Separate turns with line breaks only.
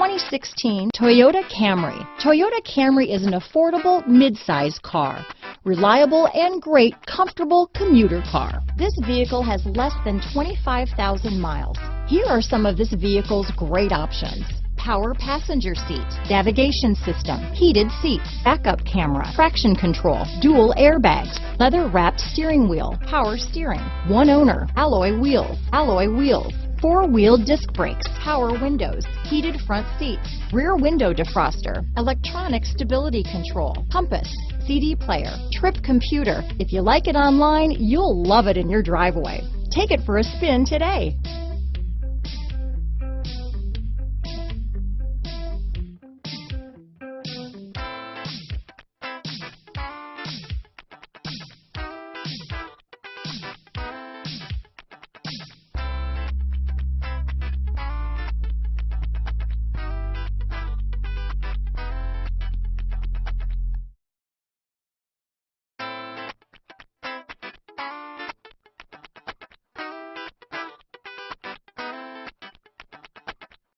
2016 Toyota Camry. Toyota Camry is an affordable mid-size car. Reliable and great comfortable commuter car. This vehicle has less than 25,000 miles. Here are some of this vehicle's great options. Power passenger seat, navigation system, heated seats, backup camera, traction control, dual airbags, leather-wrapped steering wheel, power steering, one owner, alloy wheels, four-wheel disc brakes, power windows, heated front seats, rear window defroster, electronic stability control, compass, CD player, trip computer. If you like it online, you'll love it in your driveway. Take it for a spin today.